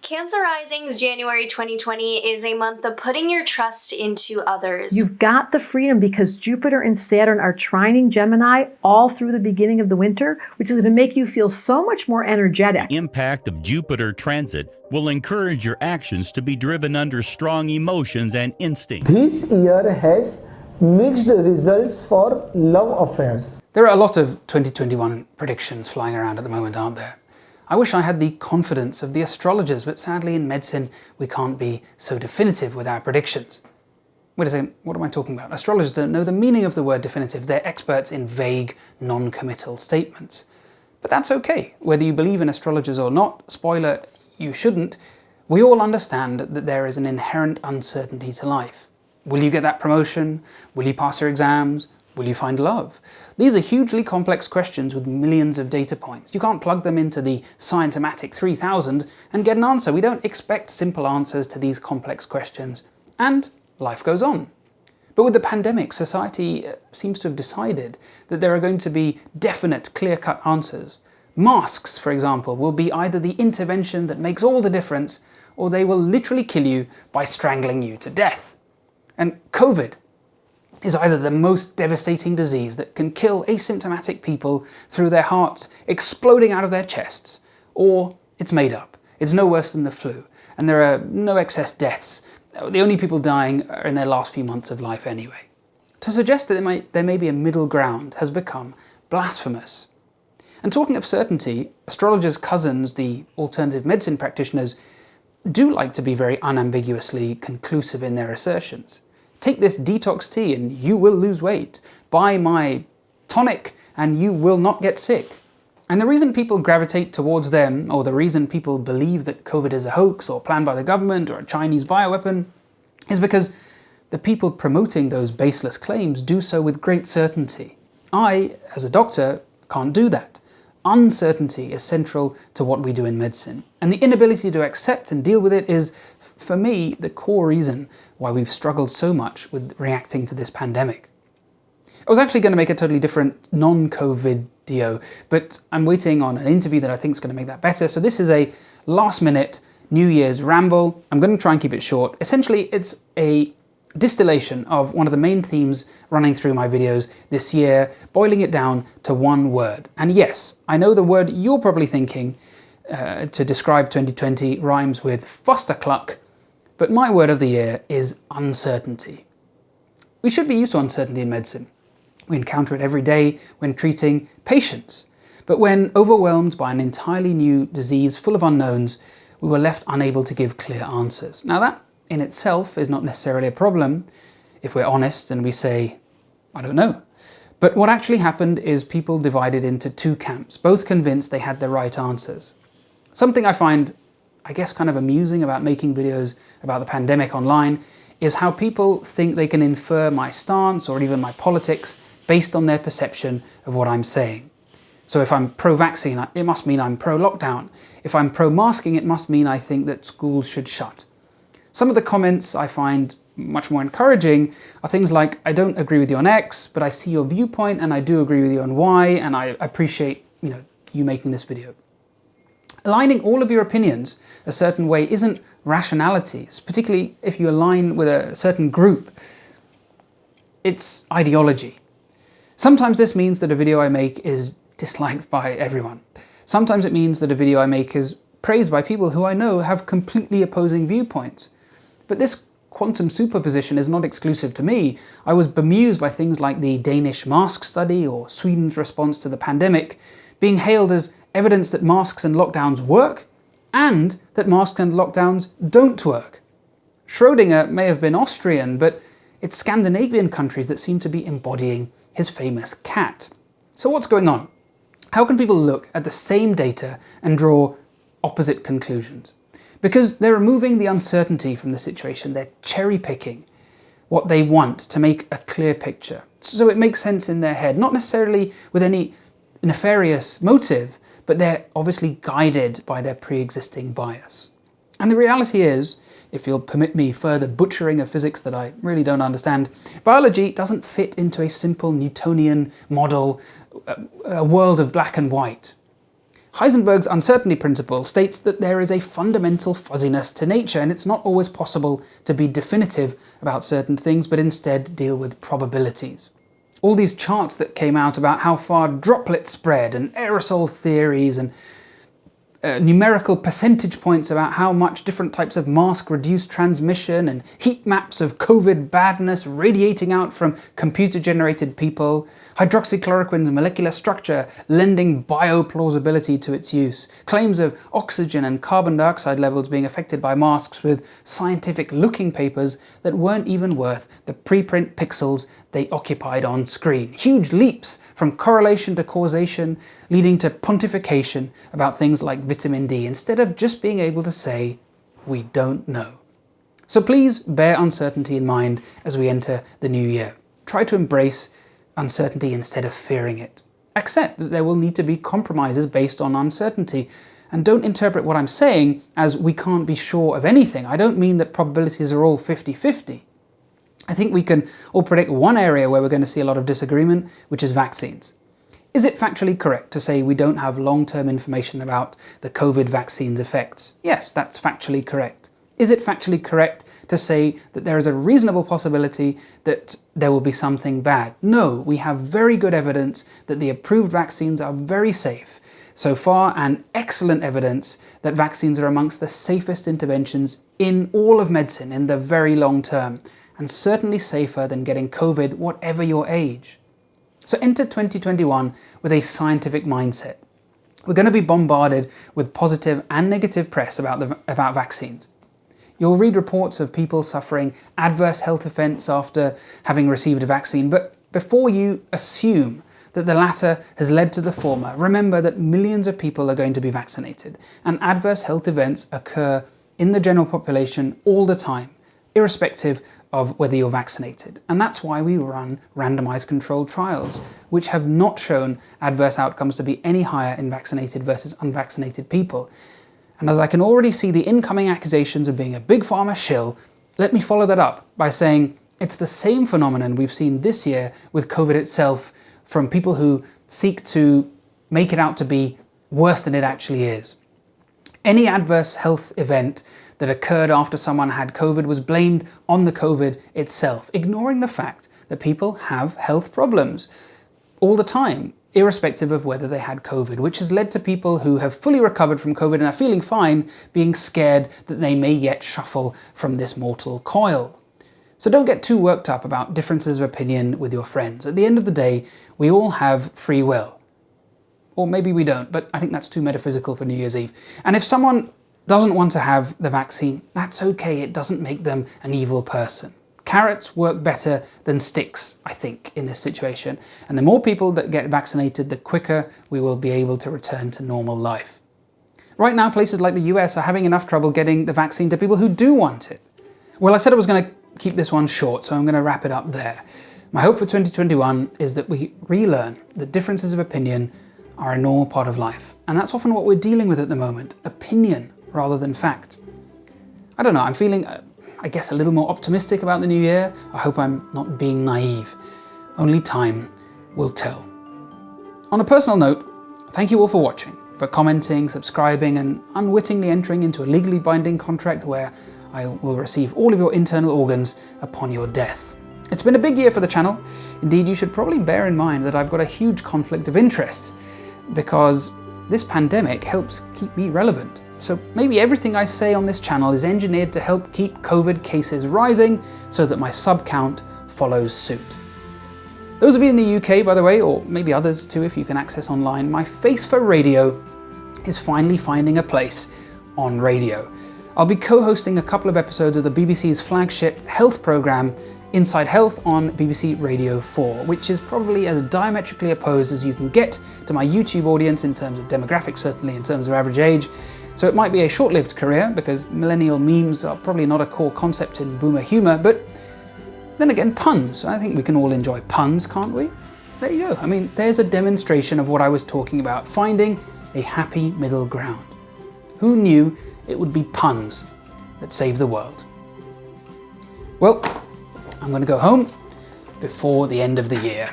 Cancer Rising's January 2020 is a month of putting your trust into others. You've got the freedom because Jupiter and Saturn are trining Gemini all through the beginning of the winter, which is going to make you feel so much more energetic. The impact of Jupiter transit will encourage your actions to be driven under strong emotions and instincts. This year has mixed results for love affairs. There are a lot of 2021 predictions flying around at the moment, aren't there? I wish I had the confidence of the astrologers, but sadly in medicine we can't be so definitive with our predictions. Wait a second, what am I talking about? Astrologers don't know the meaning of the word definitive. They're experts in vague, non-committal statements. But that's okay. Whether you believe in astrologers or not, spoiler, you shouldn't, we all understand that there is an inherent uncertainty to life. Will you get that promotion? Will you pass your exams? Will you find love? These are hugely complex questions with millions of data points. You can't plug them into the Science-O-Matic 3000 and get an answer. We don't expect simple answers to these complex questions. And life goes on. But with the pandemic, society seems to have decided that there are going to be definite, clear-cut answers. Masks, for example, will be either the intervention that makes all the difference, or they will literally kill you by strangling you to death. And COVID is either the most devastating disease that can kill asymptomatic people through their hearts exploding out of their chests, or it's made up. It's no worse than the flu, and there are no excess deaths. The only people dying are in their last few months of life anyway. To suggest that there may be a middle ground has become blasphemous. And talking of certainty, astrologers' cousins, the alternative medicine practitioners, do like to be very unambiguously conclusive in their assertions. Take this detox tea and you will lose weight. Buy my tonic and you will not get sick. And the reason people gravitate towards them, or the reason people believe that COVID is a hoax or planned by the government or a Chinese bioweapon, is because the people promoting those baseless claims do so with great certainty. I, as a doctor, can't do that. Uncertainty is central to what we do in medicine. And the inability to accept and deal with it is, for me, the core reason why we've struggled so much with reacting to this pandemic. I was actually going to make a totally different non-COVID video, but I'm waiting on an interview that I think is going to make that better. So this is a last-minute New Year's ramble. I'm going to try and keep it short. Essentially, it's a distillation of one of the main themes running through my videos this year, boiling it down to one word. And yes, I know the word you're probably thinking to describe 2020 rhymes with fustercluck, but my word of the year is uncertainty. We should be used to uncertainty in medicine. We encounter it every day when treating patients. But when overwhelmed by an entirely new disease full of unknowns, we were left unable to give clear answers. Now that in itself is not necessarily a problem if we're honest and we say, I don't know. But what actually happened is people divided into two camps, both convinced they had the right answers. Something I find, I guess, kind of amusing about making videos about the pandemic online is how people think they can infer my stance or even my politics based on their perception of what I'm saying. So if I'm pro-vaccine, it must mean I'm pro-lockdown. If I'm pro-masking, it must mean I think that schools should shut. Some of the comments I find much more encouraging are things like, I don't agree with you on X, but I see your viewpoint and I do agree with you on Y, and I appreciate you making this video. Aligning all of your opinions a certain way isn't rationality, particularly if you align with a certain group. It's ideology. Sometimes this means that a video I make is disliked by everyone. Sometimes it means that a video I make is praised by people who I know have completely opposing viewpoints. But this quantum superposition is not exclusive to me. I was bemused by things like the Danish mask study or Sweden's response to the pandemic being hailed as evidence that masks and lockdowns work and that masks and lockdowns don't work. Schrödinger may have been Austrian, but it's Scandinavian countries that seem to be embodying his famous cat. So what's going on? How can people look at the same data and draw opposite conclusions? Because they're removing the uncertainty from the situation. They're cherry-picking what they want to make a clear picture. So it makes sense in their head, not necessarily with any nefarious motive, but they're obviously guided by their pre-existing bias. And the reality is, if you'll permit me further butchering of physics that I really don't understand, biology doesn't fit into a simple Newtonian model, a world of black and white. Heisenberg's uncertainty principle states that there is a fundamental fuzziness to nature, and it's not always possible to be definitive about certain things, but instead deal with probabilities. All these charts that came out about how far droplets spread, and aerosol theories, and numerical percentage points about how much different types of mask reduce transmission, and heat maps of COVID badness radiating out from computer-generated people, hydroxychloroquine's molecular structure lending bioplausibility to its use, claims of oxygen and carbon dioxide levels being affected by masks with scientific-looking papers that weren't even worth the preprint pixels they occupied on screen. Huge leaps from correlation to causation, leading to pontification about things like vitamin D, instead of just being able to say, we don't know. So please bear uncertainty in mind as we enter the new year. Try to embrace uncertainty instead of fearing it. Accept that there will need to be compromises based on uncertainty, and don't interpret what I'm saying as we can't be sure of anything. I don't mean that probabilities are all 50-50. I think we can all predict one area where we're going to see a lot of disagreement, which is vaccines. Is it factually correct to say we don't have long-term information about the COVID vaccine's effects? Yes, that's factually correct. Is it factually correct to say that there is a reasonable possibility that there will be something bad? No, we have very good evidence that the approved vaccines are very safe so far, and excellent evidence that vaccines are amongst the safest interventions in all of medicine in the very long term, and certainly safer than getting COVID, whatever your age. So enter 2021 with a scientific mindset. We're going to be bombarded with positive and negative press about vaccines. You'll read reports of people suffering adverse health effects after having received a vaccine, but before you assume that the latter has led to the former, remember that millions of people are going to be vaccinated, and adverse health events occur in the general population all the time, irrespective of whether you're vaccinated. And that's why we run randomized controlled trials, which have not shown adverse outcomes to be any higher in vaccinated versus unvaccinated people. And as I can already see the incoming accusations of being a big pharma shill, let me follow that up by saying it's the same phenomenon we've seen this year with COVID itself, from people who seek to make it out to be worse than it actually is. Any adverse health event that occurred after someone had COVID was blamed on the COVID itself, ignoring the fact that people have health problems all the time, irrespective of whether they had COVID, which has led to people who have fully recovered from COVID and are feeling fine being scared that they may yet shuffle from this mortal coil. So don't get too worked up about differences of opinion with your friends. At the end of the day, we all have free will. Or maybe we don't, but I think that's too metaphysical for New Year's Eve. And if someone doesn't want to have the vaccine, that's okay. It doesn't make them an evil person. Carrots work better than sticks, I think, in this situation. And the more people that get vaccinated, the quicker we will be able to return to normal life. Right now, places like the US are having enough trouble getting the vaccine to people who do want it. Well, I said I was going to keep this one short, so I'm going to wrap it up there. My hope for 2021 is that we relearn that differences of opinion are a normal part of life. And that's often what we're dealing with at the moment, opinion rather than fact. I don't know, I'm feeling, I guess, a little more optimistic about the new year. I hope I'm not being naive. Only time will tell. On a personal note, thank you all for watching, for commenting, subscribing, and unwittingly entering into a legally binding contract where I will receive all of your internal organs upon your death. It's been a big year for the channel. Indeed, you should probably bear in mind that I've got a huge conflict of interest, because this pandemic helps keep me relevant. So maybe everything I say on this channel is engineered to help keep COVID cases rising so that my sub count follows suit. Those of you in the UK, by the way, or maybe others too if you can access online, my face for radio is finally finding a place on radio. I'll be co-hosting a couple of episodes of the BBC's flagship health programme, Inside Health, on BBC Radio 4, which is probably as diametrically opposed as you can get to my YouTube audience in terms of demographics, certainly in terms of average age. So it might be a short-lived career, because millennial memes are probably not a core concept in boomer humour, but then again, puns. I think we can all enjoy puns, can't we? There you go. I mean, there's a demonstration of what I was talking about, finding a happy middle ground. Who knew it would be puns that save the world? Well, I'm going to go home before the end of the year.